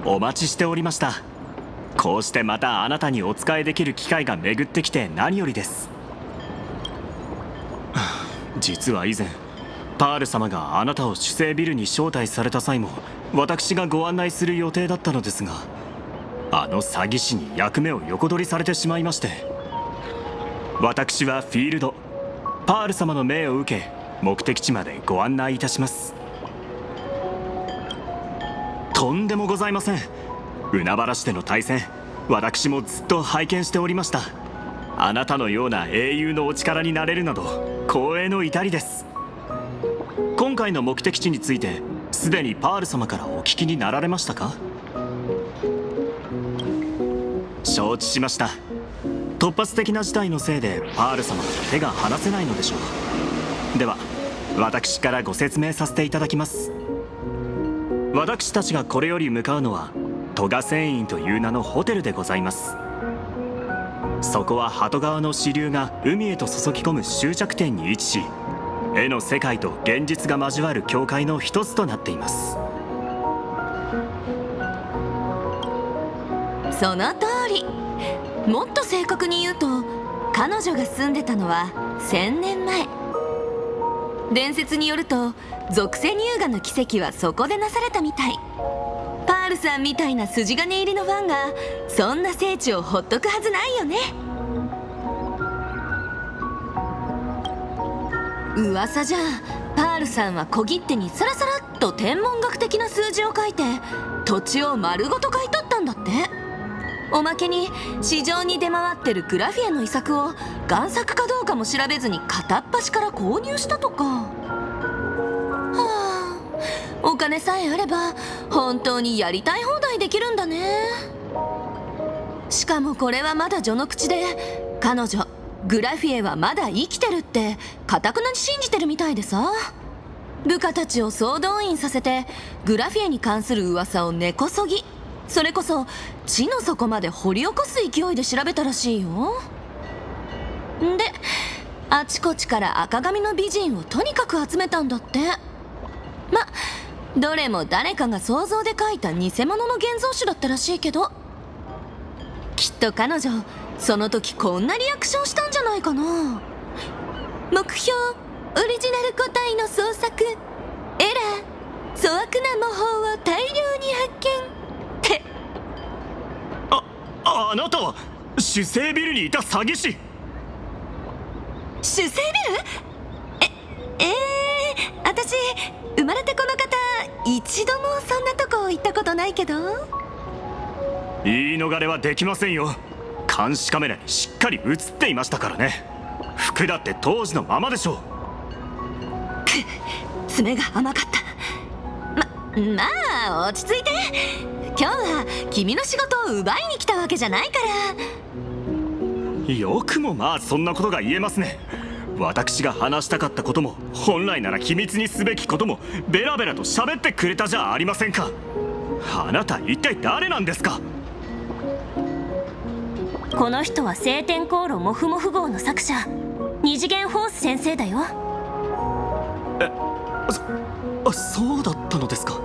お待ちしておりました。こうしてまたあなたにお仕えできる機会が巡ってきて何よりです。実は以前パール様があなたを主聖ビルに招待された際も私がご案内する予定だったのですが、あの詐欺師に役目を横取りされてしまいまして、私はフィールドパール様の命を受け目的地までご案内いたします。とんでもございません。海原市での対戦、私もずっと拝見しておりました。あなたのような英雄のお力になれるなど光栄の至りです。今回の目的地についてすでにパール様からお聞きになられましたか？承知しました。突発的な事態のせいでパール様と手が離せないのでしょう。では私からご説明させていただきます。私たちがこれより向かうのは戸賀船院という名のホテルでございます。そこは鳩川の支流が海へと注ぎ込む終着点に位置し、絵の世界と現実が交わる境界の一つとなっています。その通り。もっと正確に言うと、彼女が住んでたのは1000年前。伝説によると属性乳牙の奇跡はそこでなされたみたい。パールさんみたいな筋金入りのファンがそんな聖地をほっとくはずないよね。噂じゃパールさんは小切手にサラサラっと天文学的な数字を書いて土地を丸ごと買い取ったんだって。おまけに市場に出回ってるグラフィエの遺作を贋作かどうかも調べずに片っ端から購入したとか。はあ、お金さえあれば本当にやりたい放題できるんだね。しかもこれはまだ序の口で、彼女グラフィエはまだ生きてるって堅くなに信じてるみたいでさ、部下たちを総動員させてグラフィエに関する噂を根こそぎ、それこそ地の底まで掘り起こす勢いで調べたらしいよ。であちこちから赤髪の美人をとにかく集めたんだって。どれも誰かが想像で描いた偽物の現像種だったらしいけど、きっと彼女その時こんなリアクションしたんじゃないかな。目標オリジナル個体の創作、エラー粗悪な模倣を大量に発見って。あなたは主聖ビルにいた詐欺師。主聖ビル？私生まれてこの方一度もそんなとこ行ったことないけど。言い逃れはできませんよ。監視カメラにしっかり映っていましたからね。服だって当時のままでしょう。爪が甘かった。まあ落ち着いて。今日は君の仕事を奪いに来たわけじゃないから。よくもまあそんなことが言えますね。私が話したかったことも本来なら秘密にすべきこともベラベラと喋ってくれたじゃありませんか。あなた一体誰なんですか？この人は聖天航路モフモフ号の作者、二次元フォース先生だよ。そうだったのですか。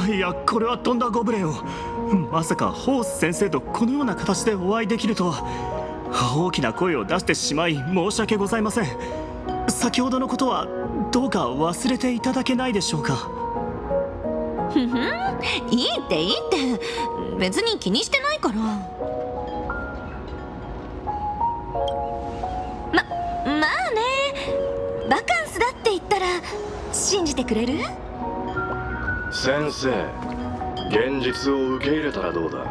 いや、これはとんだご無礼を。まさかホース先生とこのような形でお会いできるとは。大きな声を出してしまい申し訳ございません。先ほどのことはどうか忘れていただけないでしょうか。いいっていいって、別に気にしてないから。まあね、バカンスだって言ったら信じてくれる？先生、現実を受け入れたらどうだ。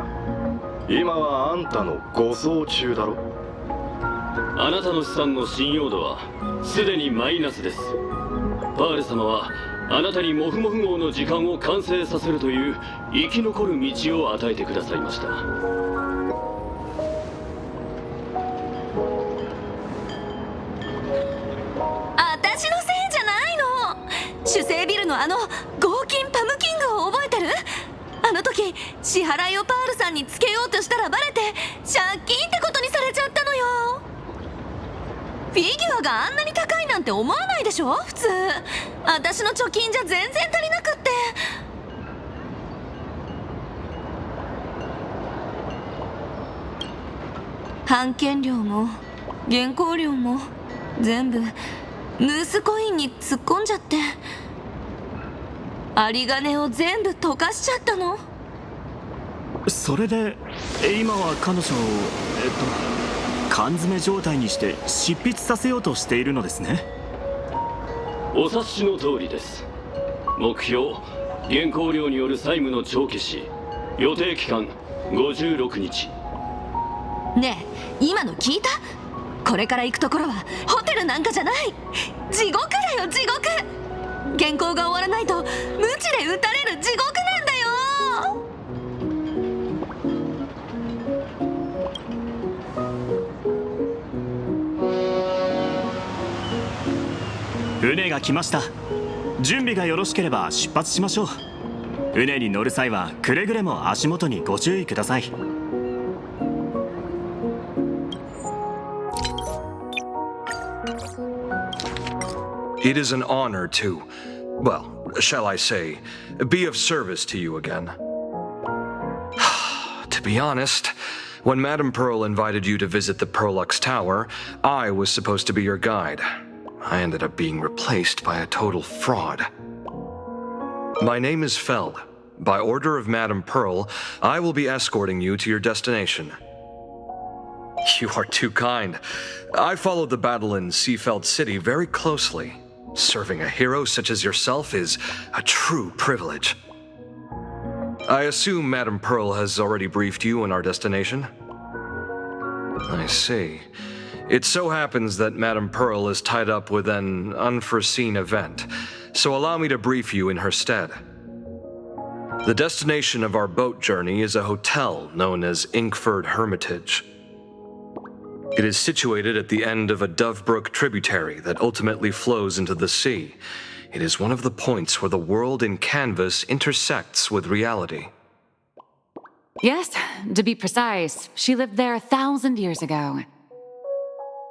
今はあんたの護送中だろ。あなたの資産の信用度はすでにマイナスです。パール様はあなたにモフモフ号の時間を完成させるという生き残る道を与えてくださいました。私のせいじゃないの。主聖ビルのあの合金パムキングを覚えてる？あの時支払いをパールさんにつけようとしたらバレて借金ってことにされちゃったのよ。フィギュアがあんなに高いなんて思わないでしょ普通。私の貯金じゃ全然足りなくって。版権料も原稿料も全部ヌースコインに突っ込んじゃって、有り金を全部溶かしちゃったの。それで今は彼女を缶詰状態にして執筆させようとしているのですね。お察しの通りです。目標原稿料による債務の帳消し、予定期間56日。ねえ、今の聞いた？これから行くところはホテルなんかじゃない、地獄だよ地獄。原稿が終わらないとムチで撃たれる地獄なんだよ。船が来ました。準備がよろしければ出発しましょう。船に乗る際はくれぐれも足元にご注意ください。It is an honor to, well, shall I say, be of service to you again. To be honest, when Madame Pearl invited you to visit the Perlux Tower, I was supposed to be your guide. I ended up being replaced by a total fraud. My name is Feld. By order of Madame Pearl, I will be escorting you to your destination. You are too kind. I followed the battle in Seafeld City very closely. Serving a hero such as yourself is a true privilege. I assume Madame Pearl has already briefed you on our destination? I see. It so happens that Madame Pearl is tied up with an unforeseen event, so allow me to brief you in her stead. The destination of our boat journey is a hotel known as Inkford Hermitage. It is situated at the end of a Dovebrook tributary that ultimately flows into the sea. It is one of the points where the world in canvas intersects with reality. Yes, to be precise, she lived there 1,000 years ago.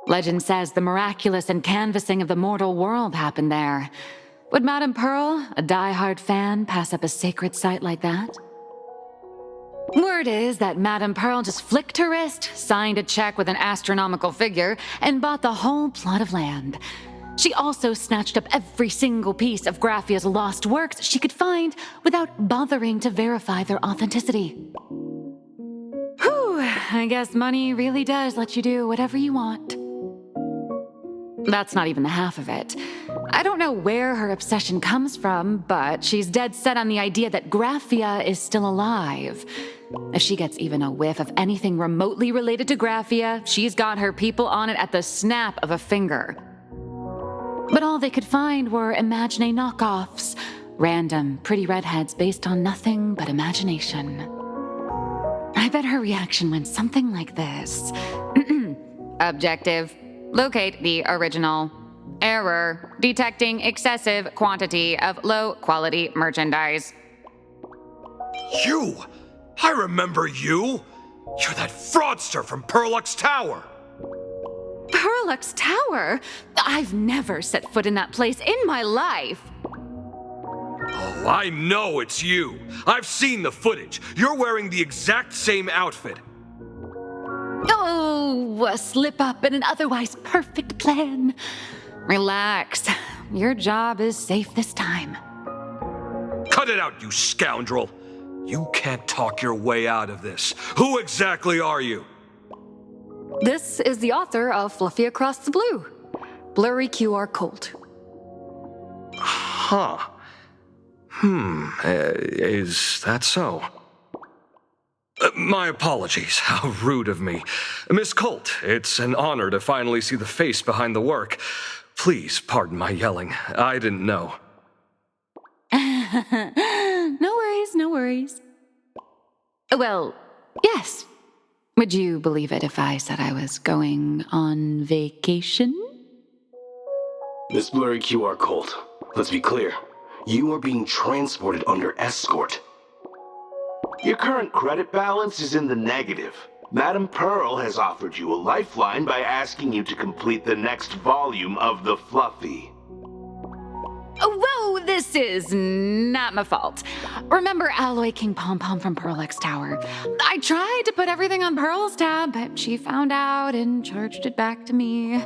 Legend says the miraculous encanvassing of the mortal world happened there. Would Madame Pearl, a die-hard fan, pass up a sacred site like that? Word is that Madame Pearl just flicked her wrist, signed a check with an astronomical figure, and bought the whole plot of land. She also snatched up every single piece of Graphia's lost works she could find without bothering to verify their authenticity. Whew, I guess money really does let you do whatever you want. That's not even the half of it. I don't know where her obsession comes from, but she's dead set on the idea that Graphia is still alive. If she gets even a whiff of anything remotely related to Graphia, she's got her people on it at the snap of a finger. But all they could find were Imagine knockoffs, random, pretty redheads based on nothing but imagination. I bet her reaction went something like this. Objective. Locate the original. Error. Detecting excessive quantity of low-quality merchandise. You! I remember you! You're that fraudster from Perlux Tower! Perlux Tower? I've never set foot in that place in my life. Oh, I know it's you. I've seen the footage. You're wearing the exact same outfit. Oh, a slip-up in an otherwise perfect plan. Relax. Your job is safe this time. Cut it out, you scoundrel! You can't talk your way out of this. Who exactly are you? This is the author of Fluffy Across the Blue, Blurry QR Colt. Huh. Is that so? My apologies. How rude of me. Miss Colt, it's an honor to finally see the face behind the work. Please pardon my yelling. I didn't know. No worries, no worries. Well, yes. Would you believe it if I said I was going on vacation? Miss Blurry QR Colt, let's be clear. You are being transported under escort. Your current credit balance is in the negative. Madame Pearl has offered you a lifeline by asking you to complete the next volume of the Fluffy. Oh, whoa, This is not my fault. Remember Alloy King Pom Pom from Pearl X Tower? I tried to put everything on Pearl's tab, but she found out and charged it back to me.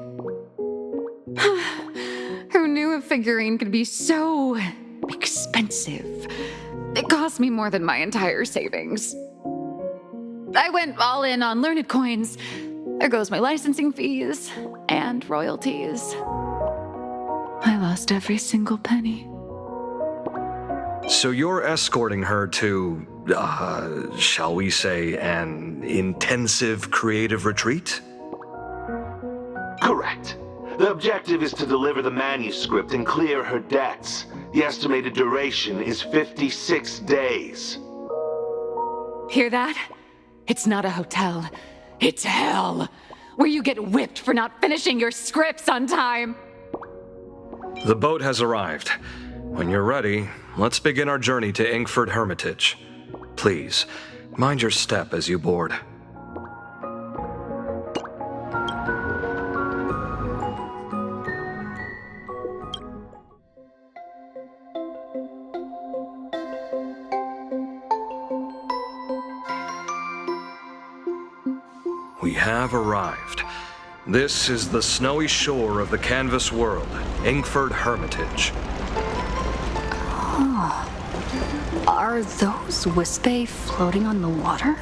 Who knew a figurine could be so expensive? It cost me more than my entire savings. I went all in on learned coins. There goes my licensing fees and royalties. I lost every single penny. So you're escorting her to, shall we say, an intensive creative retreat? Correct. The objective is to deliver the manuscript and clear her debts. The estimated duration is 56 days. Hear that? It's not a hotel. It's hell, where you get whipped for not finishing your scripts on time. The boat has arrived. When you're ready, let's begin our journey to Inkford Hermitage. Please, mind your step as you board. We have arrived. This is the snowy shore of the canvas world, Inkford Hermitage. Are those Wispae floating on the water?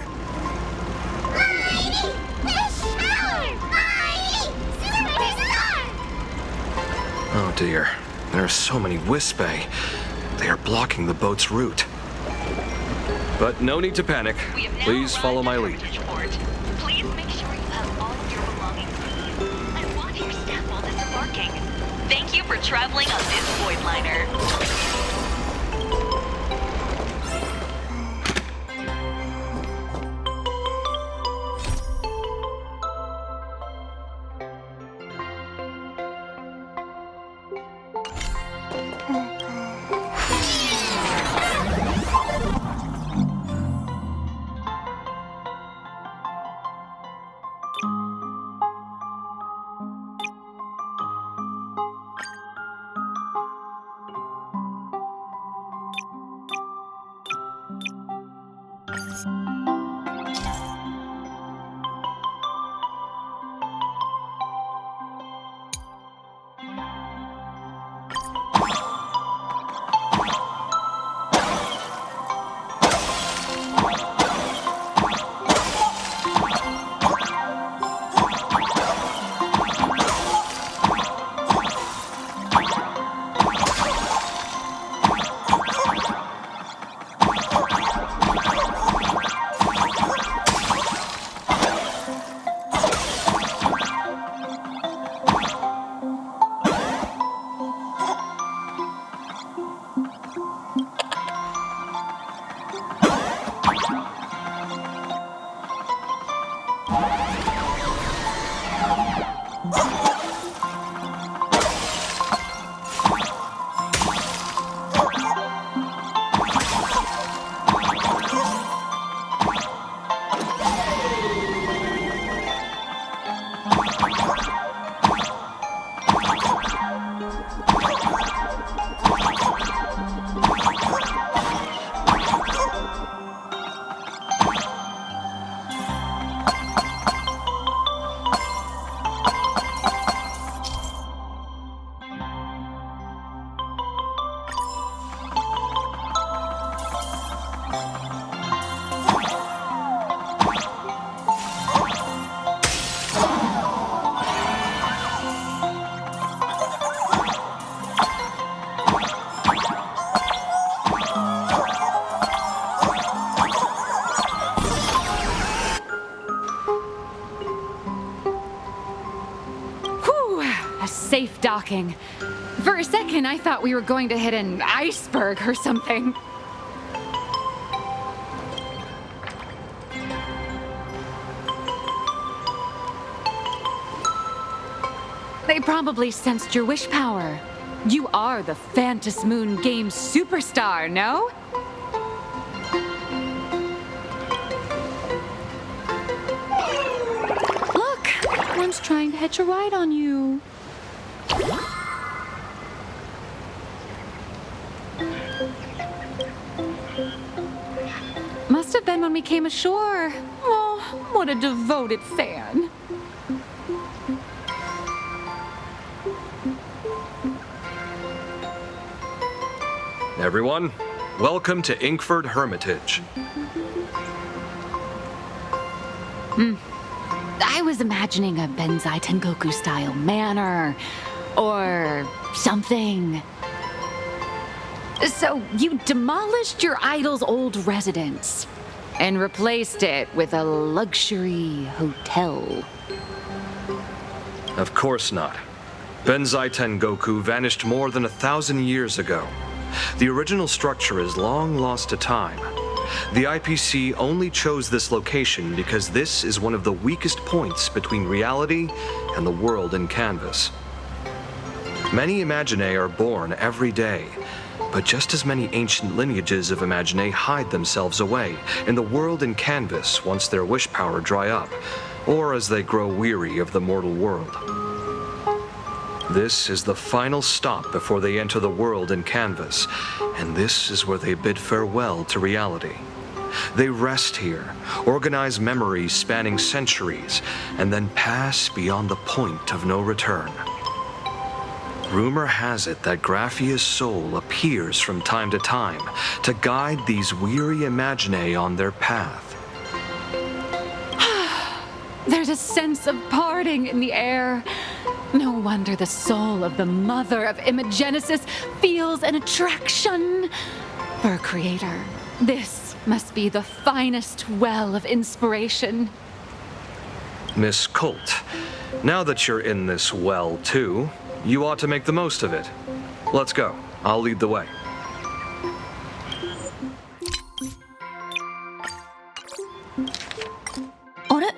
Oh dear, there are so many Wispae. They are blocking the boat's route. But no need to panic. Please follow my lead. Please make sure you have all of your belongings with you. I want your staff while disembarking. Thank you for traveling on this void liner. Safe docking. For a second, I thought we were going to hit an iceberg or something. They probably sensed your wish power. You are the Phantas Moon Games superstar, no? Look, one's trying to hitch a ride on you. came ashore. Oh, what a devoted fan. Everyone, welcome to Inkford Hermitage. I was imagining a Benzai Tengoku style manor or something. So you demolished your idol's old residence and replaced it with a luxury hotel. Of course not. Benzai Tengoku vanished more than 1,000 years ago. The original structure is long lost to time. The IPC only chose this location because this is one of the weakest points between reality and the world in canvas. Many Imaginae are born every day, but just as many ancient lineages of Imaginae hide themselves away in the world in canvas once their wish power dry up, or as they grow weary of the mortal world. This is the final stop before they enter the world in canvas, and this is where they bid farewell to reality. They rest here, organize memories spanning centuries, and then pass beyond the point of no return. Rumor has it that Graphia's soul appears from time to time to guide these weary Imaginae on their path. There's a sense of parting in the air. No wonder the soul of the mother of Imagenesis feels an attraction for a creator. This must be the finest well of inspiration. Miss Colt, now that you're in this well too, you ought to make the most of it. Let's go. I'll lead the way.あれ、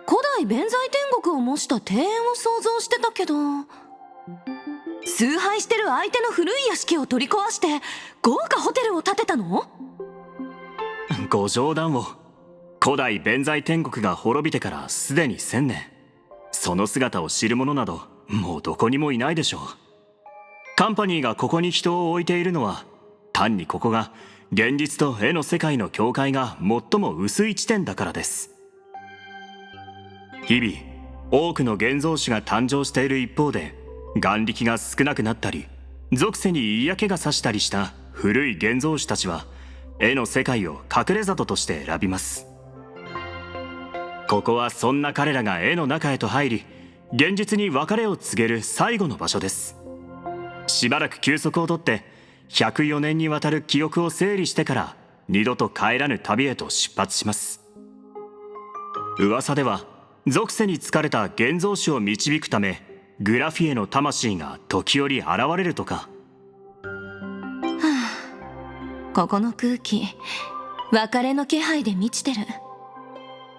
古代弁財天国を模した庭園を想像してたけど、崇拝してる相手の古い屋敷を取り壊して豪華ホテルを建てたの？ご冗談を。古代弁財天国が滅びてからすでに1000年。その姿を知る者などもうどこにもいないでしょう。カンパニーがここに人を置いているのは単にここが現実と絵の世界の境界が最も薄い地点だからです。日々多くの現像師が誕生している一方で、眼力が少なくなったり俗世に嫌気がさしたりした古い現像師たちは絵の世界を隠れ里として選びます。ここはそんな彼らが絵の中へと入り、現実に別れを告げる最後の場所です。しばらく休息をとって104年にわたる記憶を整理してから二度と帰らぬ旅へと出発します。噂では俗世に疲れた現像師を導くためグラフィエの魂が時折現れるとか。ここの空気、別れの気配で満ちてる。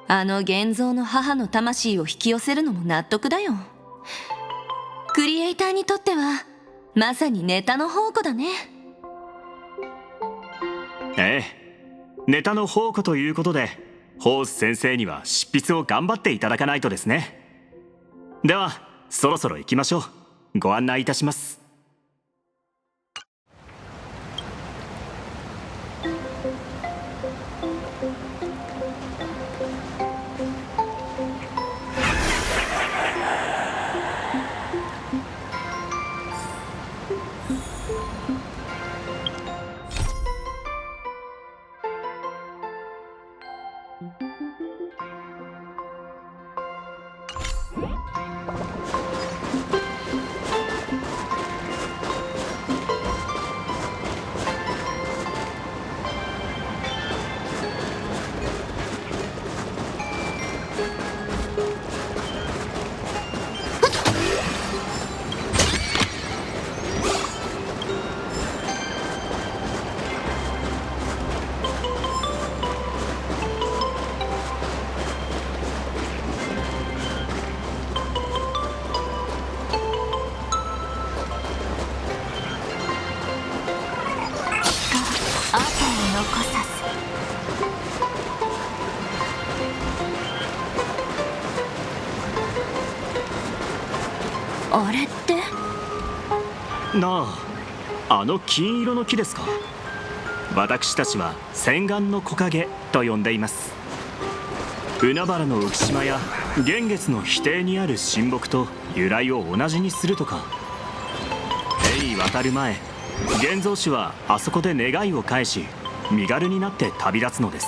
あの現像の母の魂を引き寄せるのも納得だよ。クリエイターにとってはまさにネタの宝庫だね。ええ、ネタの宝庫ということでホース先生には執筆を頑張っていただかないとですね。ではそろそろ行きましょう。ご案内いたします。あれってなあ、あの金色の木ですか。私たちは洗顔の木陰と呼んでいます。海原の浮島や幻月の否定にある神木と由来を同じにするとか。エイ渡る前、現像師はあそこで願いを返し身軽になって旅立つのです。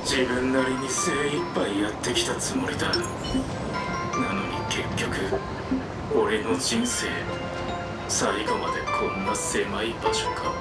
自分なりに精一杯やってきたつもりだ。なのに結局俺の人生最後までこんな狭い場所か。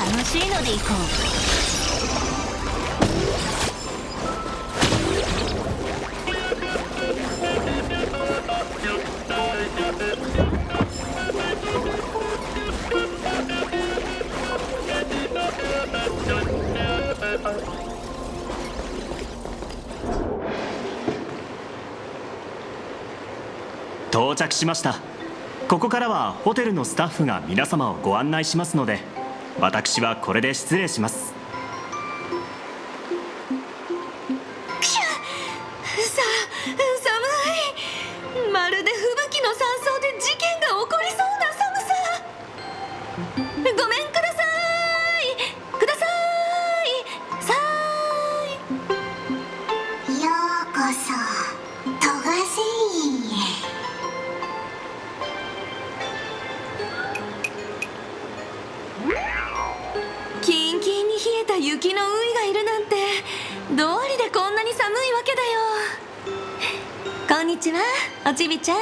楽しいので行こ到着しました。ここからはホテルのスタッフが皆様をご案内しますので、私はこれで失礼します。寒い。まるで吹雪の山荘で事件が起こりそうな寒さ。ごめんください。ください。さーい。ようこそ戸賀繊維へ。キンキンに冷えた雪の海がいるなんて、どうりでこんなに寒いわけだよ。こんにちは、おちびちゃん。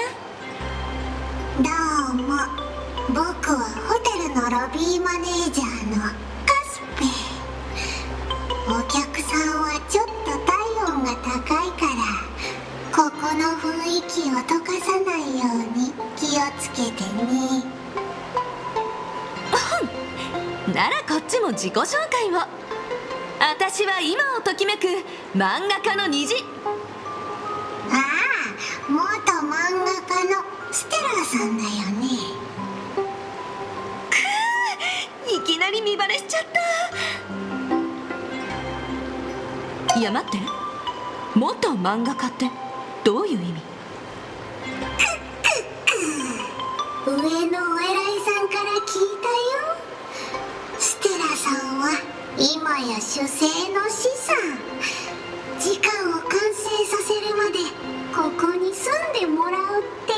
どうも、僕はホテルのロビーマネージャーのカスペ。お客さんはちょっと体温が高いから、ここの雰囲気を溶かさないように気をつけてね。ならこっちも自己紹介を。私は今をときめく漫画家の虹。ああ、元漫画家のステラーさんだよね。いきなり見バレしちゃった。いや待って、元漫画家ってどういう意味？上のお偉いさんから聞いたよ。ステラさんは今や主星の資産。時間を完成させるまでここに住んでもらうって。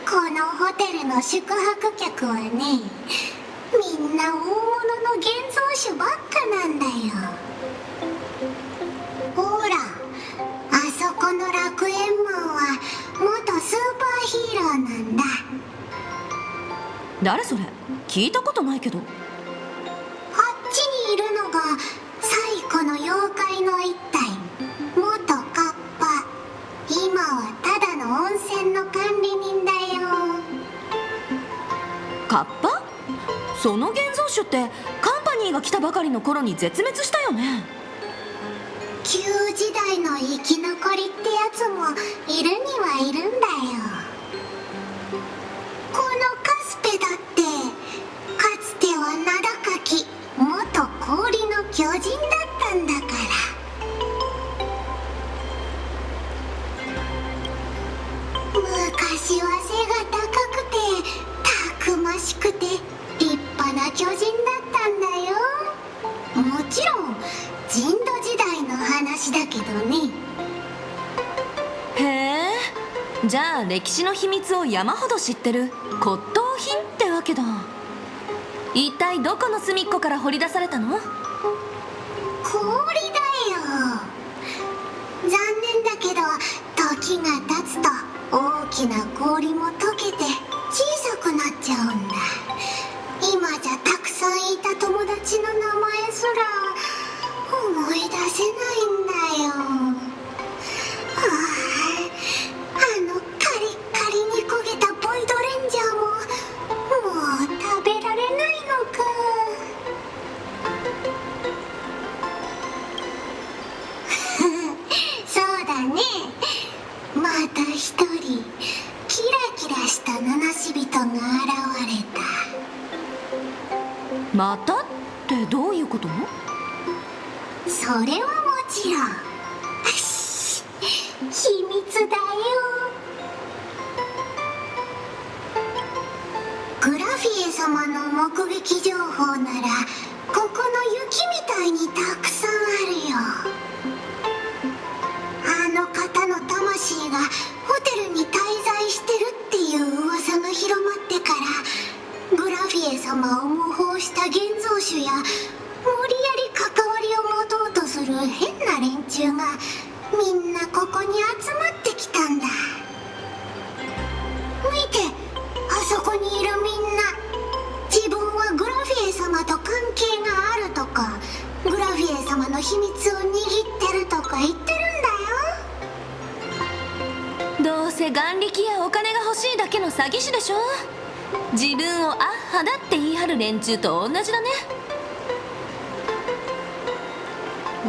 このホテルの宿泊客はね、みんな大物の現像種ばっかなんだよ。ほら、あそこの楽園マンは元スーパーヒーローなんだ。誰それ？聞いたことないけど。あっちにいるのが最古の妖怪の一体、元カッパ。今はただの温泉の管理人だよ。カッパ？その現像種ってカンパニーが来たばかりの頃に絶滅したよね。旧時代の生き残りってやつもいるにはいるんだよ。このカスペだってかつては名高き元氷の巨人だったんだから。昔は背が高くてたくましくて立派な巨人だったんだよ。もちろん人土時代の話だけどね。へえ、じゃあ歴史の秘密を山ほど知ってる骨董品ってわけだ。一体どこの隅っこから掘り出されたの？氷だよ。残念だけど時が経つと大きな氷も溶けて小さくなっちゃうんだ。今じゃたくさんいた友達の名前すら思い出せないんだよ。あのカリッカリに焦げたボイドレンジャーももう食べられないのか。そうだね。また一人キラキラした七死人が現れた。またってどういうこと？それはもちろん秘密だよ。グラフィエ様の目撃情報ならここの雪みたいにたくさんあるよ。あの方の魂がホテルに滞在してるっていう噂が広まってから、グラフィエ様を模倣した現像種や無理やり関わりを持とうとする変な連中がみんなここに集まってきたんだ。見て、あそこにいるみんな秘密を握ってるとか言ってるんだよ。どうせ眼力やお金が欲しいだけの詐欺師でしょ。自分をアッハだって言い張る連中と同じだね。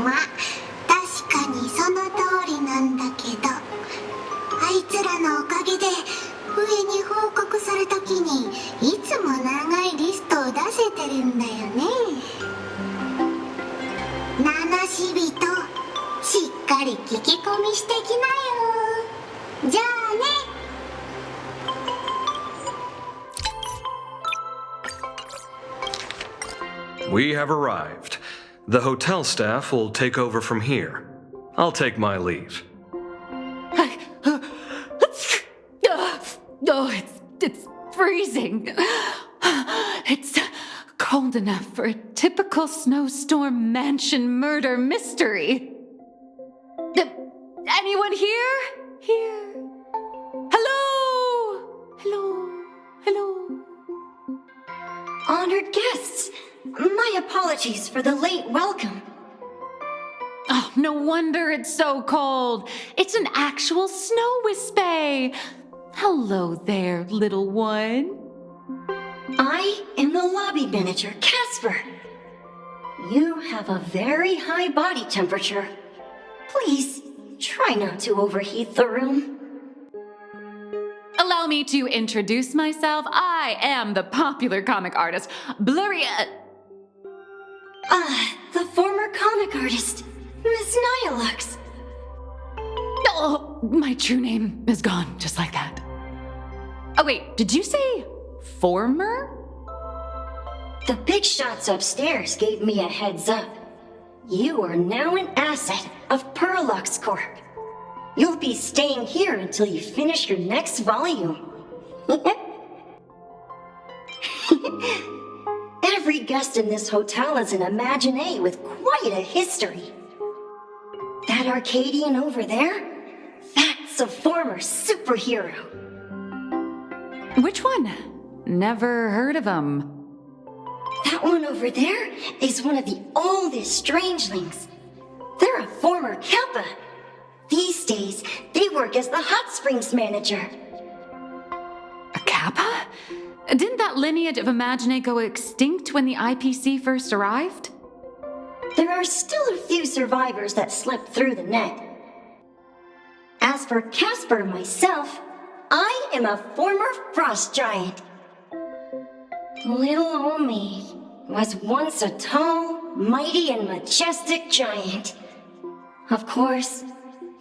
まあ確かにその通りなんだけど、あいつらのおかげで上に報告するときにいつも長いリストを出せてるんだよね。七し人しっかり聞き込みしてきなよ。じゃあね。We have arrived. The hotel staff will take over from here. I'll take my leave. Oh, it's freezing. It's cold enough for a typical snowstorm mansion murder mystery. Anyone here? Here. Hello? Hello? Hello? Honored guests, my apologies for the late welcome. Oh, no wonder it's so cold. It's an actual snow wispy. Hello there, little one. I am the lobby manager, Casper. You have a very high body temperature. Please, try not to overheat the room. Allow me to introduce myself. I am the popular comic artist, Bluria. The former comic artist, Miss Nihilux. Oh, my true name is gone just like that. Oh, wait, did you say former? The big shots upstairs gave me a heads up. You are now an asset of Perlux Corp. You'll be staying here until you finish your next volume. Every guest in this hotel is an Imaginé with quite a history. That Arcadian over there? That's a former superhero. Which one? Never heard of him. That one over there is one of the oldest strangelings. They're a former Kappa. These days, they work as the hot springs manager. A Kappa? Didn't that lineage of Imaginé go extinct when the IPC first arrived? There are still a few survivors that slipped through the net. As for Casper myself, I am a former frost giant. Little old me was once a tall, mighty, and majestic giant. Of course,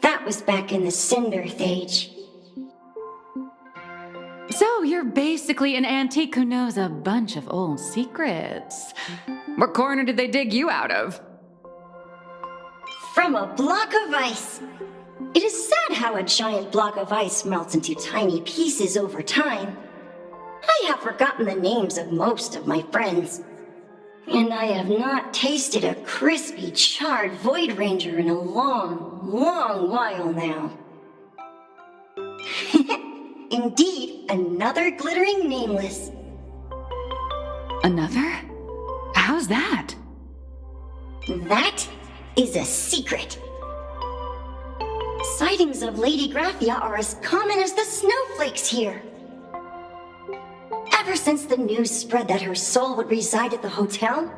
that was back in the Cinder Age. So you're basically an antique who knows a bunch of old secrets. What corner did they dig you out of? From a block of ice. It is sad how a giant block of ice melts into tiny pieces over time. I have forgotten the names of most of my friends. And I have not tasted a crispy, charred Void Ranger in a long, long while now. Indeed, another glittering nameless. Another? How's that? That is a secret. Sightings of Lady Graphia are as common as the snowflakes here. Ever since the news spread that her soul would reside at the hotel,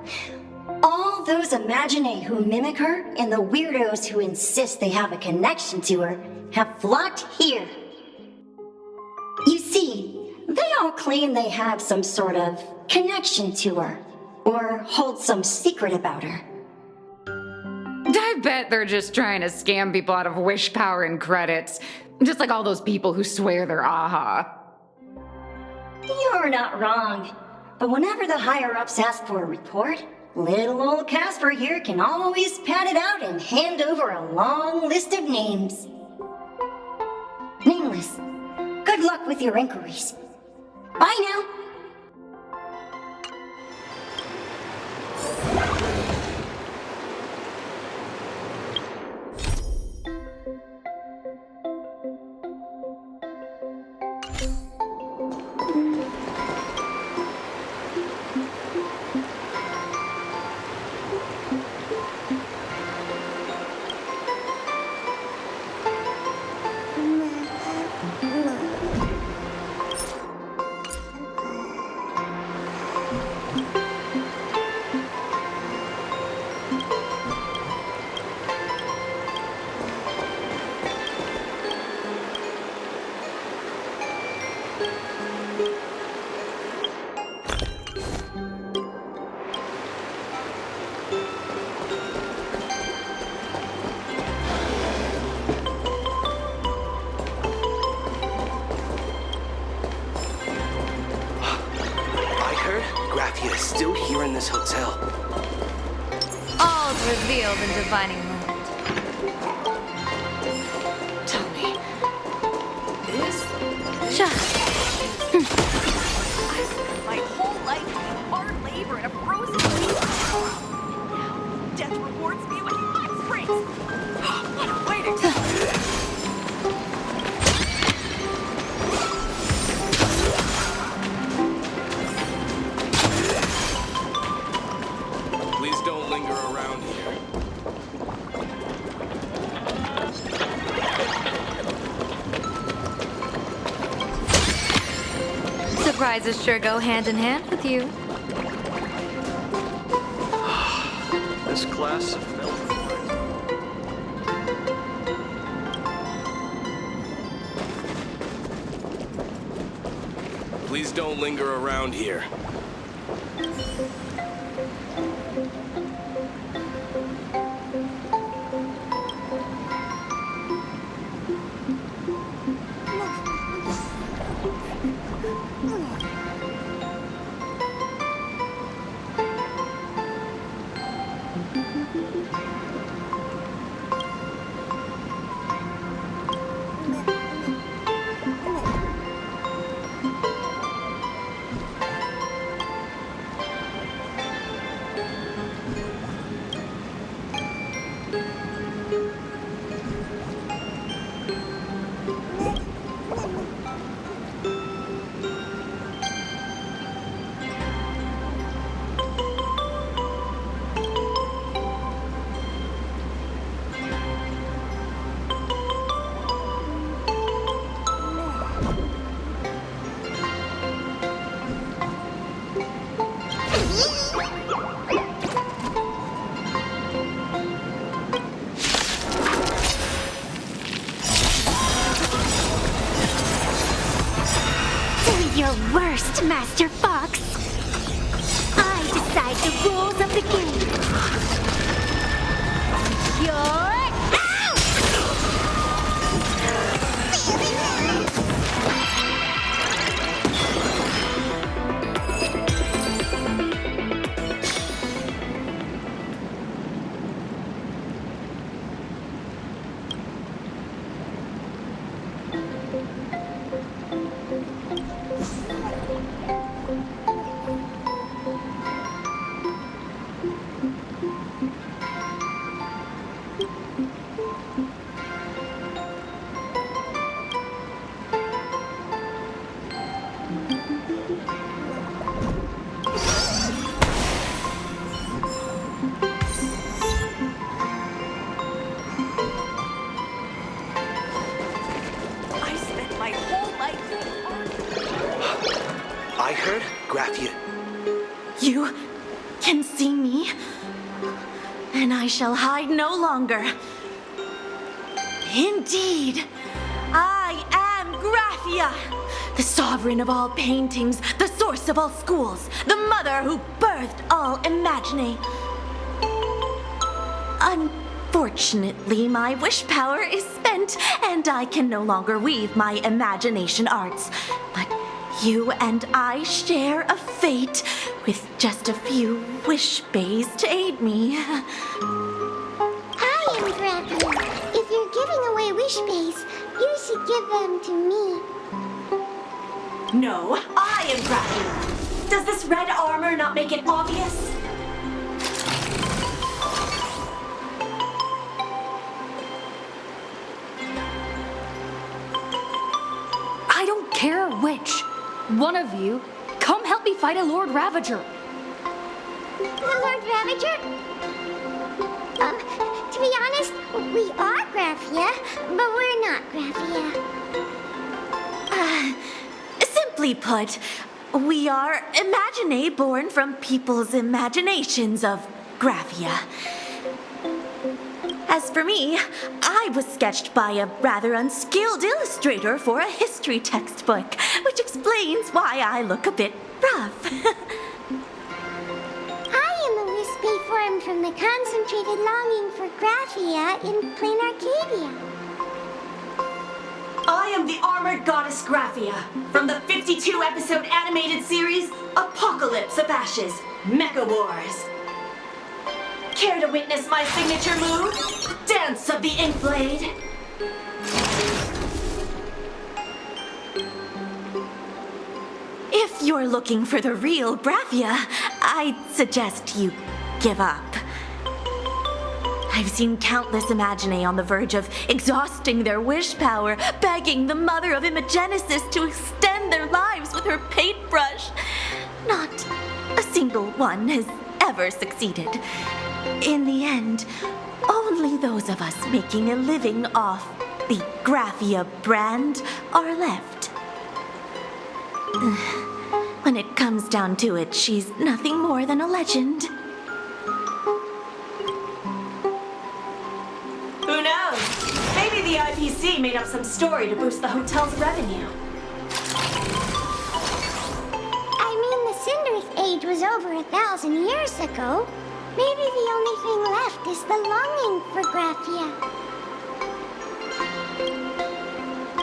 all those Imaginé who mimic her and the weirdos who insist they have a connection to her have flocked here. You see, they all claim they have some sort of connection to her, or hold some secret about her. I bet they're just trying to scam people out of wish power and credits. Just like all those people who swear they're AHA. You're not wrong. But whenever the higher-ups ask for a report, little old Casper here can always pad it out and hand over a long list of names. Nameless, good luck with your inquiries. Bye now. I heard Graphia is still here in this hotel. All's revealed in divining moment. Tell me, is I spent my whole life doing hard labor in a frozen lake. Now, death rewards me with hot springs. What a way to go. Please don't linger around here. Surprises sure go hand in hand with you. This glass of milk. Please don't linger around here. Your worst, Master Fox. I decide the rules of the game. You're out! I spent my whole life doing hard. I heard Graphia. You can see me, and I shall hide no longer. Indeed, I am Graphia, the sovereign of all paintings, the source of all schools, the mother who birthed all Imagine. Unfortunately, my wish power is spent, and I can no longer weave my imagination arts. But you and I share a fate, with just a few wish bays to aid me. I am Graphia. If you're giving away wish base, you should give them to me. No, I am Graphia. Does this red armor not make it obvious? I don't care which. One of you, come help me fight a Lord Ravager. The Lord Ravager? To be honest, we are Graphia, but we're not Graphia. Simply put, we are Imagine born from people's imaginations of Graphia. As for me, I was sketched by a rather unskilled illustrator for a history textbook, which which explains why I look a bit rough. I am a wispy form from the concentrated longing for Graphia in plain Arcadia. I am the armored goddess Graphia from the 52-episode animated series Apocalypse of Ashes, Mecha Wars. Care to witness my signature move? Dance of the Inkblade. If you're looking for the real Graphia, I'd suggest you give up. I've seen countless Imaginae on the verge of exhausting their wish power, begging the mother of Imagenesis to extend their lives with her paintbrush. Not a single one has ever succeeded. In the end, only those of us making a living off the Graphia brand are left. When it comes down to it, she's nothing more than a legend. Who knows? Maybe the IPC made up some story to boost the hotel's revenue. I mean, the Cinderace age was over 1,000 years ago. Maybe the only thing left is the longing for Graphia.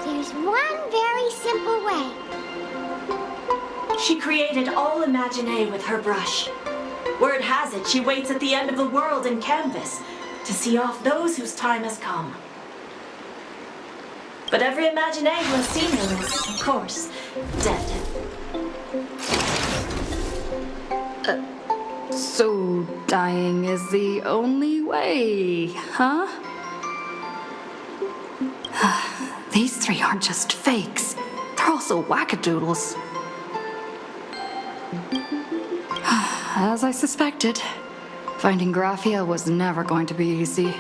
There's one very simple way. She created all Imaginae with her brush. Word has it, she waits at the end of the world in canvas to see off those whose time has come. But every Imaginae who has seen her is, of course, dead. So dying is the only way, huh? These three aren't just fakes. They're also wackadoodles. As I suspected, finding Graphia was never going to be easy.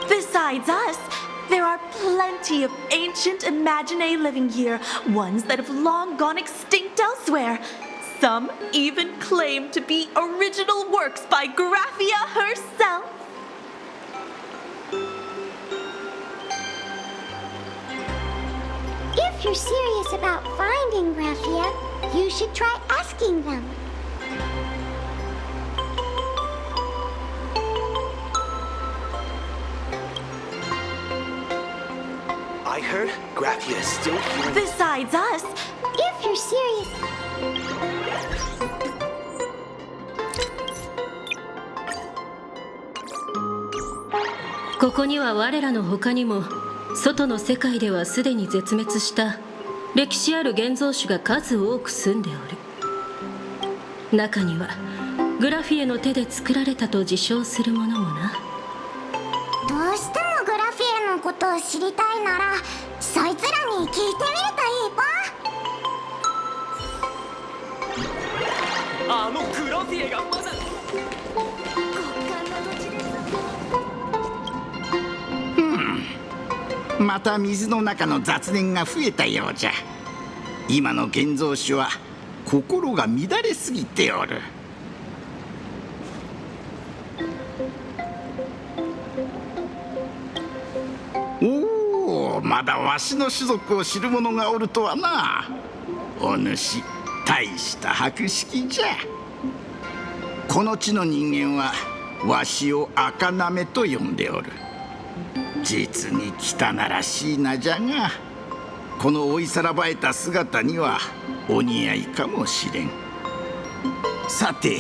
Besides us, there are plenty of ancient Imaginae living here, ones that have long gone extinct elsewhere. Some even claim to be original works by Graphia herself. If you're serious about finding Graphia, you should try asking them. I heard Graphia is still here. Besides us, if you're serious... ここには我らの他にも外の世界ではすでに絶滅した歴史ある現像種が数多く住んでおる。中にはグラフィエの手で作られたと自称するものもな。どうしてもグラフィエのことを知りたいならそいつらに聞いてみるといいあのグラフィエがまだまた水の中の雑念が増えたようじゃ。今の現像種は心が乱れすぎておる。おお、まだわしの種族を知る者がおるとはな。お主、大した博識じゃ。この地の人間はわしを赤なめと呼んでおる。実に汚らしい名じゃが、この追いさらばえた姿にはお似合いかもしれん。さて、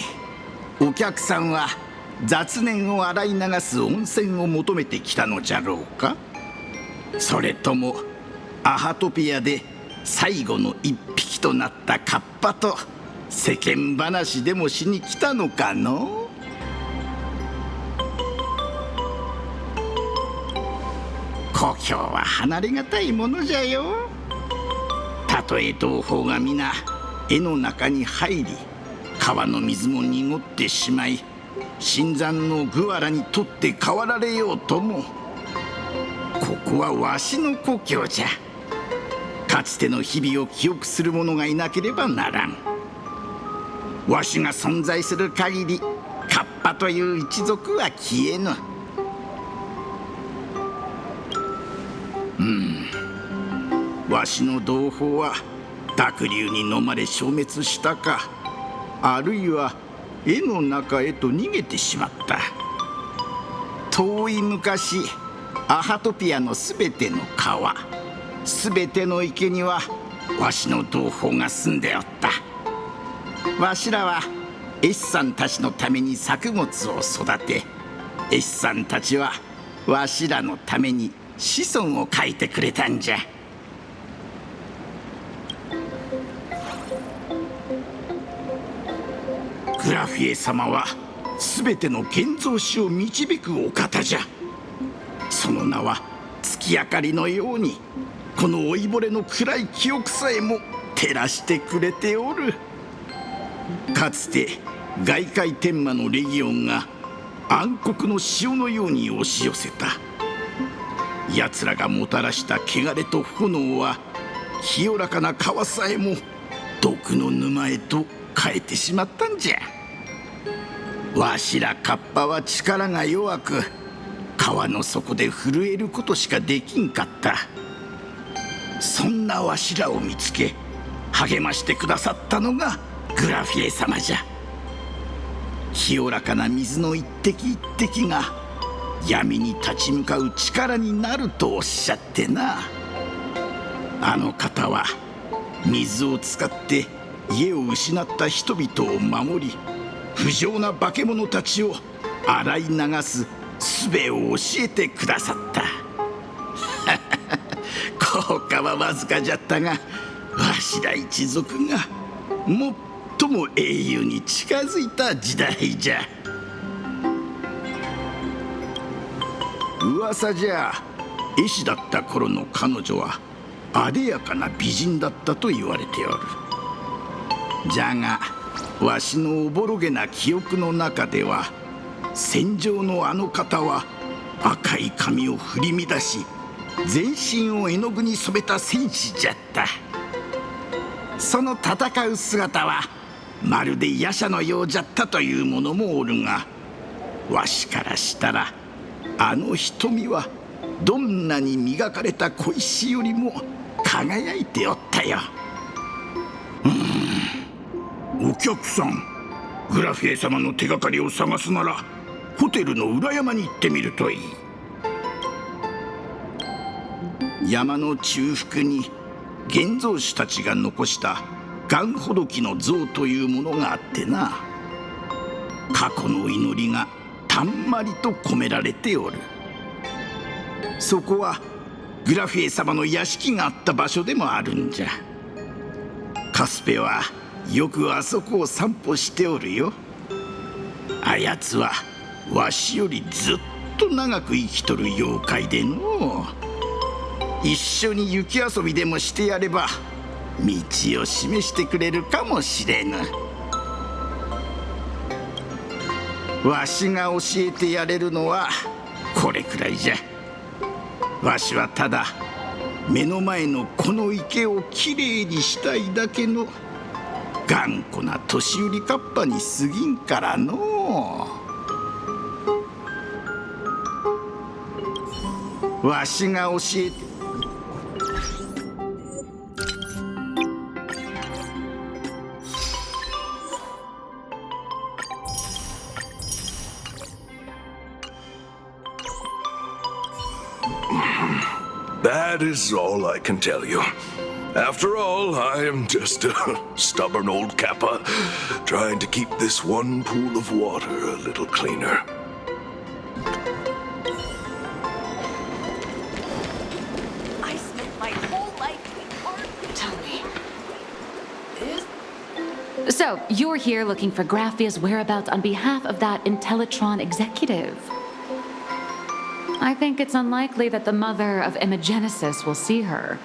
お客さんは雑念を洗い流す温泉を求めてきたのじゃろうか、それともアハトピアで最後の一匹となったカッパと世間話でもしに来たのかの。故郷は離れがたいものじゃよ。たとえ同胞が皆絵の中に入り、川の水も濁ってしまい、新参のグアラにとって変わられようとも、ここはわしの故郷じゃ。かつての日々を記憶する者がいなければならん。わしが存在する限り、カッパという一族は消えぬ。わしの同胞は濁流に飲まれ消滅したか、あるいは絵の中へと逃げてしまった。遠い昔、アハトピアのすべての川、すべての池にはわしの同胞が住んでおった。わしらは絵師さんたちのために作物を育て、絵師さんたちはわしらのために子孫を書いてくれたんじゃ。グラフィエ様は全ての現像師を導くお方じゃ。その名は月明かりのように、この老いぼれの暗い記憶さえも照らしてくれておる。かつて外界天魔のレギオンが暗黒の潮のように押し寄せた。奴らがもたらした汚れと炎は、清らかな川さえも毒の沼へと変えてしまったんじゃ。わしらカッパは力が弱く、川の底で震えることしかできんかった。そんなわしらを見つけ励ましてくださったのがグラフィエ様じゃ。清らかな水の一滴一滴が闇に立ち向かう力になるとおっしゃってな。あの方は水を使って家を失った人々を守り、不浄な化け物たちを洗い流す術を教えてくださった。効果はわずかじゃったが、わしら一族が最も英雄に近づいた時代じゃ。噂じゃ、絵師だった頃の彼女はあでやかな美人だったと言われておる。じゃがわしのおぼろげな記憶の中では、戦場のあの方は赤い髪を振り乱し、全身を絵の具に染めた戦士じゃった。その戦う姿はまるで夜叉のようじゃったという者もおるが、わしからしたらあの瞳はどんなに磨かれた小石よりも輝いておったよ。お客さん、グラフィエ様の手がかりを探すならホテルの裏山に行ってみるといい。山の中腹に現像師たちが残したガンほどきの像というものがあってな、過去の祈りがたんまりと込められておる。そこはグラフィエ様の屋敷があった場所でもあるんじゃ。カスペはよくあそこを散歩しておるよ。あやつはわしよりずっと長く生きとる妖怪でのう。一緒に雪遊びでもしてやれば道を示してくれるかもしれぬ。わしが教えてやれるのはこれくらいじゃ。わしはただ目の前のこの池をきれいにしたいだけの頑固な年寄りカッパに過ぎんからのう。わしが教えてThat is all I can tell you. After all, I am just a stubborn old Kappa, trying to keep this one pool of water a little cleaner. I spent my whole life in art. Tell me. So, you're here looking for Graphia's whereabouts on behalf of that Intellitron executive. I think it's unlikely that the mother of Imogenesis will see her.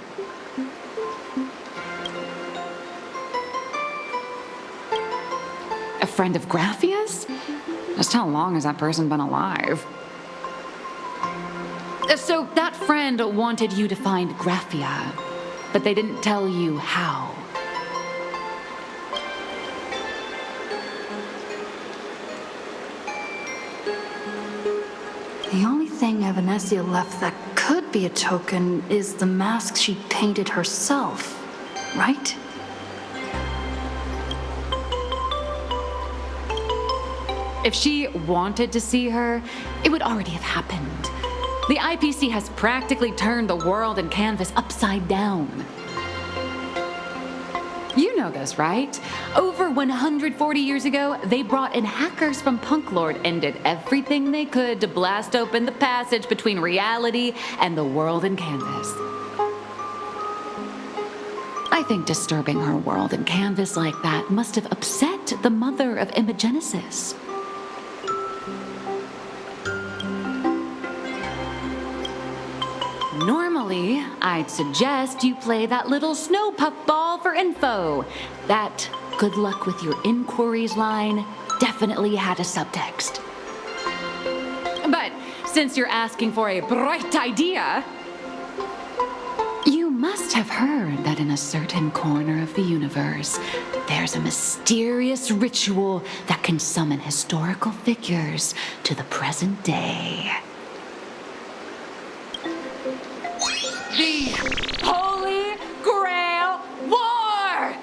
A friend of Graphia's? Just how long has that person been alive? So that friend wanted you to find Graphia, but they didn't tell you how. The only thing Evanessia left that could be a token is the mask she painted herself, right? If she wanted to see her, it would already have happened. The IPC has practically turned the world and canvas upside down. You know this, right? Over 140 years ago, they brought in hackers from Punk Lord and did everything they could to blast open the passage between reality and the world and canvas. I think disturbing her world and canvas like that must have upset the mother of Imogenesis. Normally, I'd suggest you play that little snow puffball for info. That good luck with your inquiries line definitely had a subtext. But since you're asking for a bright idea, you must have heard that in a certain corner of the universe, there's a mysterious ritual that can summon historical figures to the present day. The Holy Grail War!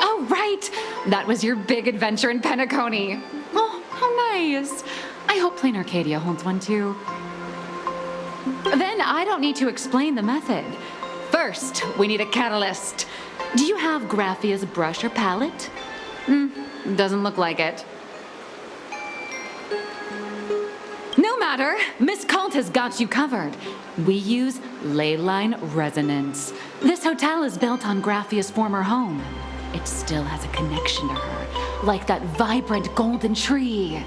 Oh, right! That was your big adventure in Penacony. Oh, how nice. I hope Plain Arcadia holds one too. Then I don't need to explain the method. First, we need a catalyst. Do you have Graphia's brush or palette? Doesn't look like it. No matter, Miss Cult has got you covered. We use ley line resonance. This hotel is built on Graphia's former home. It still has a connection to her, like that vibrant golden tree.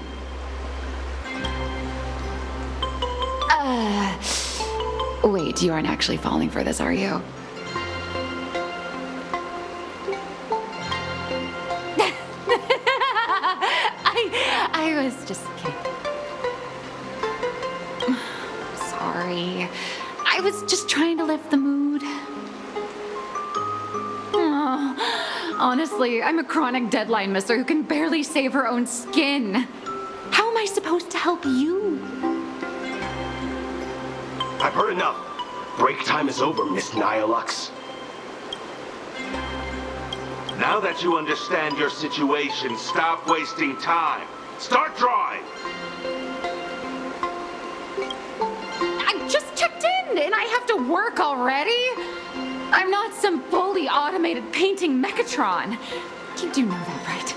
Wait, you aren't actually falling for this, are you? I was just kidding. Sorry. I was just trying to lift the mood. Oh, honestly, I'm a chronic deadline misser who can barely save her own skin. How am I supposed to help you? I've heard enough. Break time is over, Miss Nihilux. Now that you understand your situation, stop wasting time. Start drawing! I just checked in and I have to work already? I'm not some fully automated painting Mechatron. You do know that, right?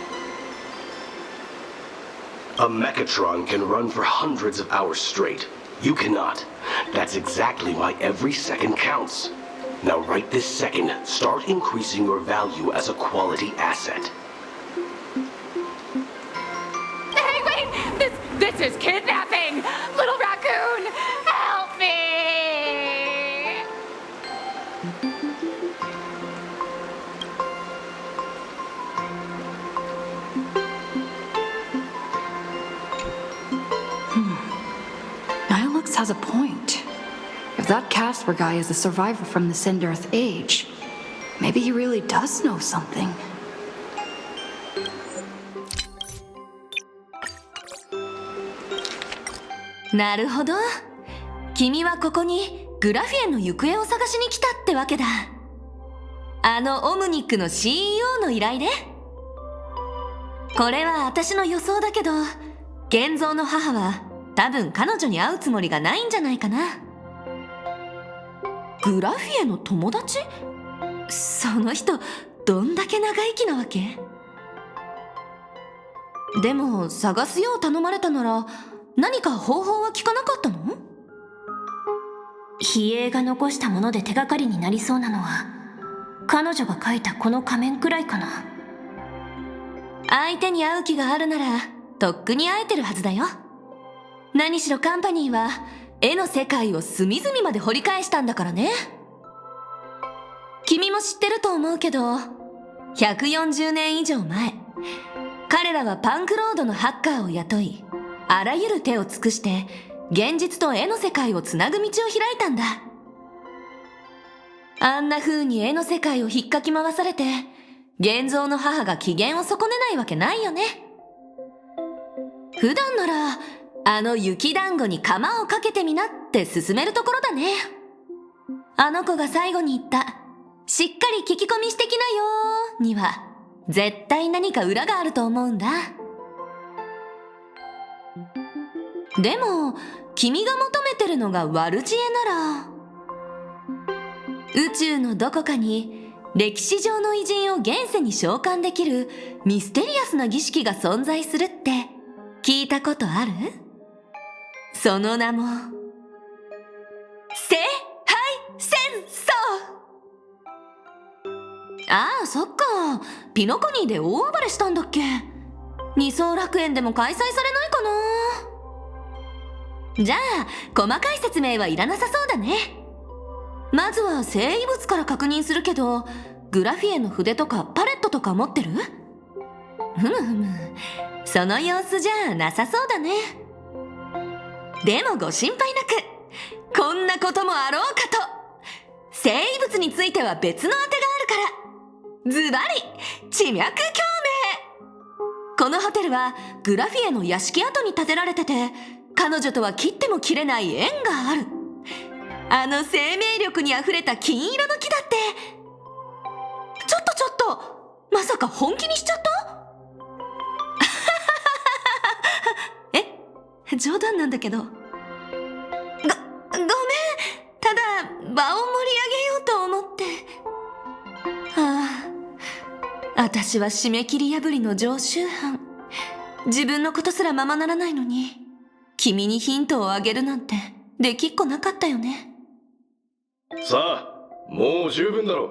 A Mechatron can run for hundreds of hours straight. You cannot. That's exactly why every second counts. Now right this second, start increasing your value as a quality asset. Hey, wait! This is kidnapping! Little raccoon, help me! Nihilux has a point. If that Casper guy is a survivor from the Cinder-Earth age, maybe he really does know something.なるほど。君はここにグラフィエの行方を探しに来たってわけだ。あのオムニックの CEO の依頼で？これは私の予想だけど、現像の母は多分彼女に会うつもりがないんじゃないかな。グラフィエの友達？その人どんだけ長生きなわけ？でも探すよう頼まれたなら何か方法は聞かなかったの？比叡が残したもので手がかりになりそうなのは彼女が描いたこの仮面くらいかな。相手に会う気があるならとっくに会えてるはずだよ。何しろカンパニーは絵の世界を隅々まで掘り返したんだからね。君も知ってると思うけど、140年以上前、彼らはパンクロードのハッカーを雇い、あらゆる手を尽くして現実と絵の世界をつなぐ道を開いたんだ。あんな風に絵の世界を引っかき回されて、現像の母が機嫌を損ねないわけないよね。普段ならあの雪団子に釜をかけてみなって勧めるところだね。あの子が最後に言ったしっかり聞き込みしてきなよには絶対何か裏があると思うんだ。でも君が求めてるのが悪知恵なら、宇宙のどこかに歴史上の偉人を現世に召喚できるミステリアスな儀式が存在するって聞いたことある？その名も聖杯戦争。ああ、そっか。ピノコニーで大暴れしたんだっけ。二層楽園でも開催されないかな。じゃあ細かい説明はいらなさそうだね。まずは生異物から確認するけど、グラフィエの筆とかパレットとか持ってる？ふむふむ、その様子じゃなさそうだね。でもご心配なく、こんなこともあろうかと。生異物については別の当てがあるから、ズバリ地脈共鳴。このホテルはグラフィエの屋敷跡に建てられてて、彼女とは切っても切れない縁がある。あの生命力にあふれた金色の木だって。ちょっとまさか本気にしちゃった？え、冗談なんだけど。ごめん。ただ場を盛り上げようと思って。私は締め切り破りの常習犯。自分のことすらままならないのに、君にヒントをあげるなんてできっこなかったよね。さあ、もう十分だろ。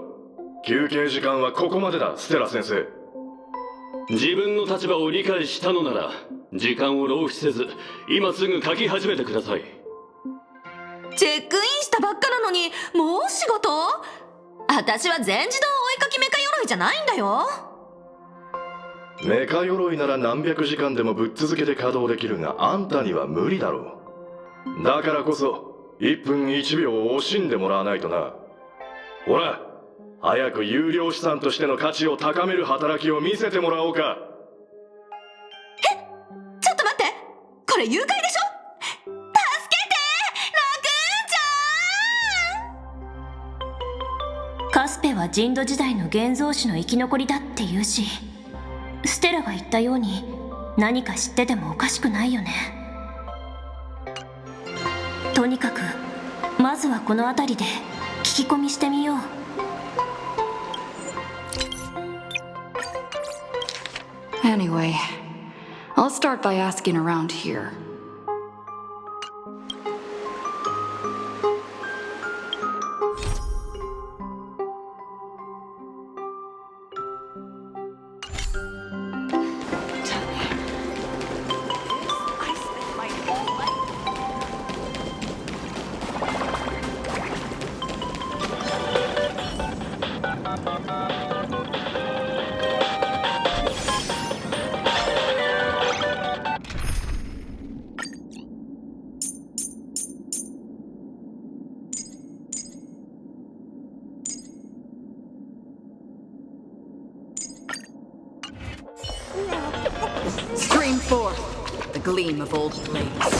休憩時間はここまでだ、ステラ先生。自分の立場を理解したのなら、時間を浪費せず今すぐ書き始めてください。チェックインしたばっかなのにもう仕事？私は全自動追いかけメカ鎧じゃないんだよ。メカ鎧なら何百時間でもぶっ続けて稼働できるが、あんたには無理だろう。だからこそ1分1秒を惜しんでもらわないとな。ほら、早く有料資産としての価値を高める働きを見せてもらおうか。え、ちょっと待って、これ誘拐でしょ？助けて、ラクーンちゃん。カスペは人土時代の現像師の生き残りだって言うし、ステラが言ったように何か知っててもおかしくないよね。とにかくまずはこの辺りで聞き込みしてみよう。Anyway, I'll start by asking around here. Stream forth the gleam of old blades.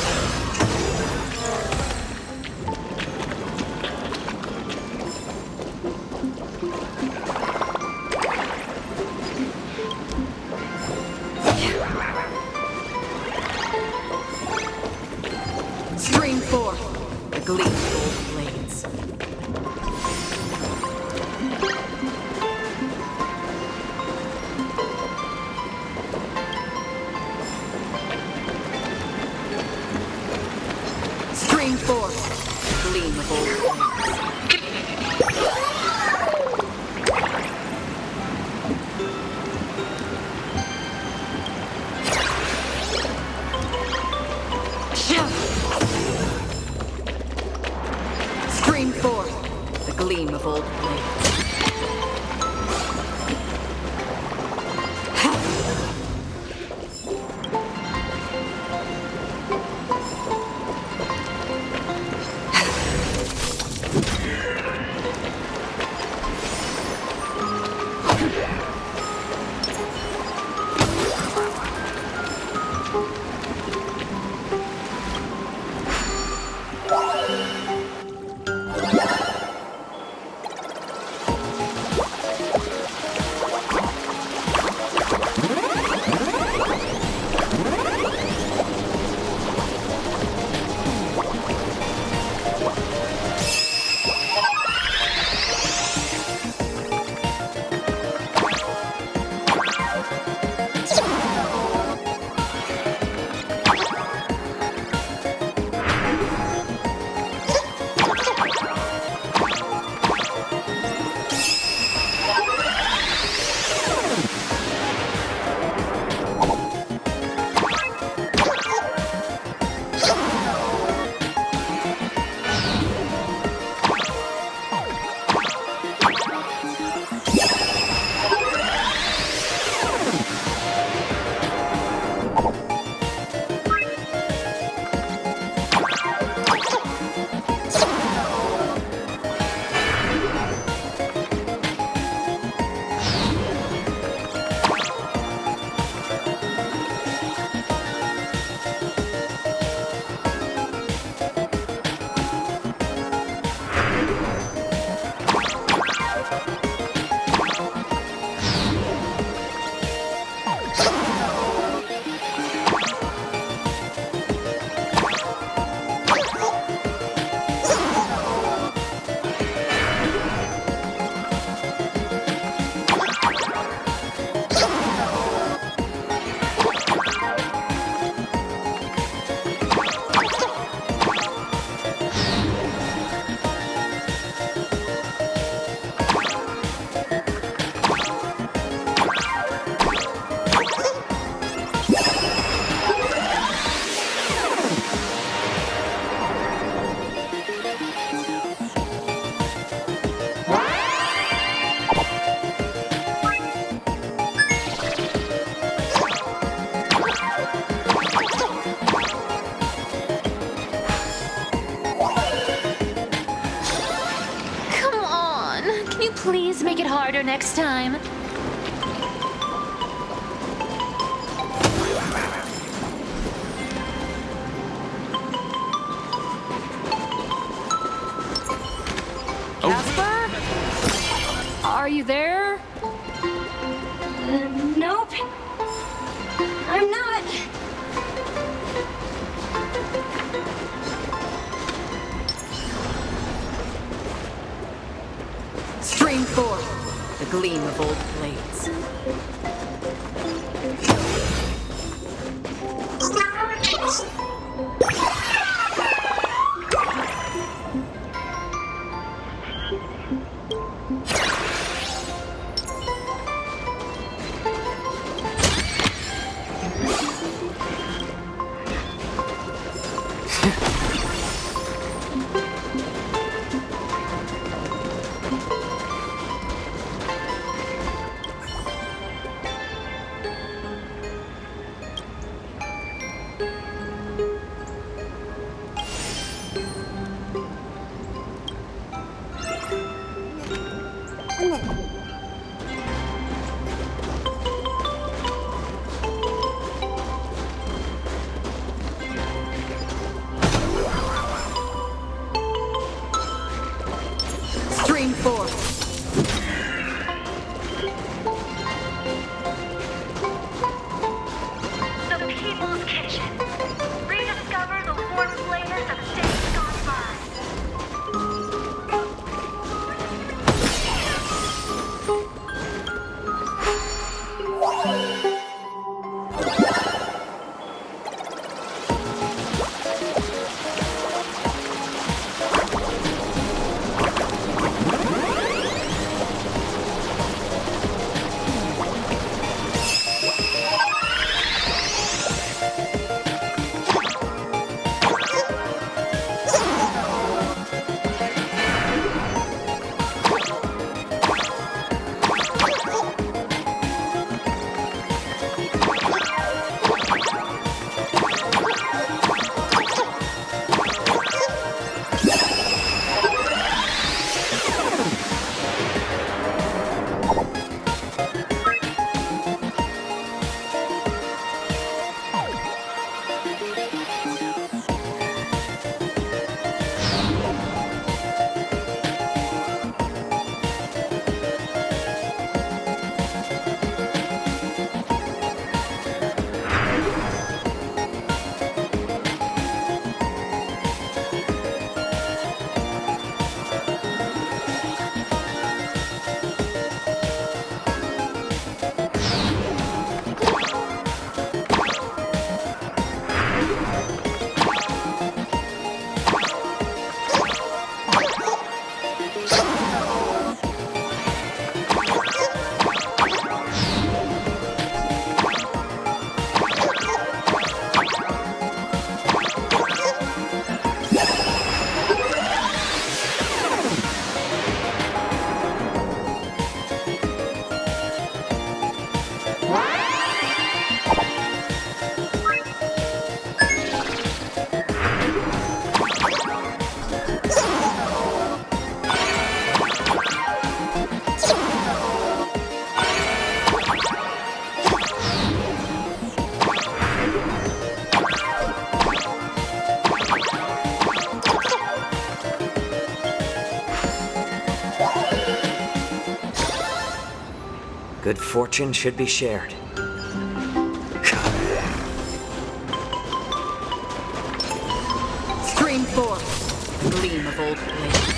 Stream forth the gleam of old blades. Stream forth the gleam of old Stream forth the gleam of old blades. harder next time. Casper? Are you there? Nope. I'm not. Stream forth the gleam of old blades. Stream forth. The People's Kitchen. Rediscover the warm flavors of days gone by. Good fortune should be shared. Stream forth the gleam of old blades.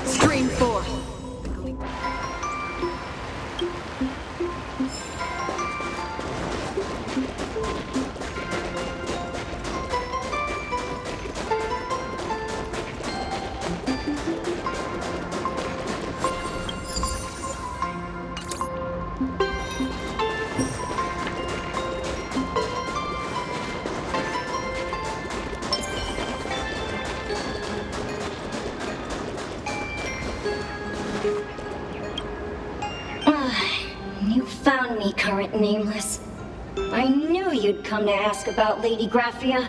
Stream forth. funny, Current Nameless. I knew you'd come to ask about Lady Graphia.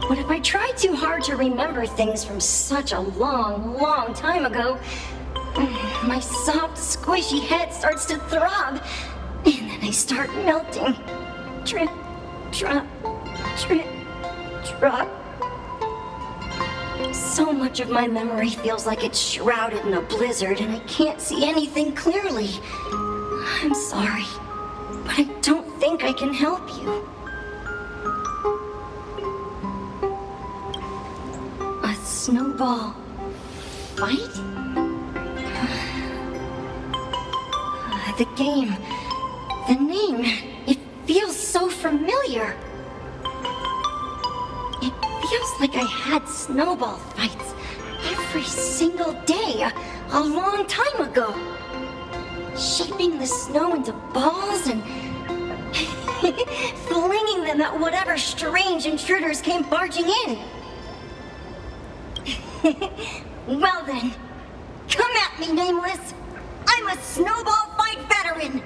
But if I try too hard to remember things from such a long, long time ago, my soft, squishy head starts to throb, and then I start melting. Drip, drop, drip, drop. So much of my memory feels like it's shrouded in a blizzard, and I can't see anything clearly. I'm sorry, but I don't think I can help you. A snowball fight? The game, the name, it feels so familiar. It feels like I had snowball fights every single day a long time ago. Shaping the snow into balls and flinging them at whatever strange intruders came barging in. Well then, come at me, Nameless. I'm a snowball fight veteran.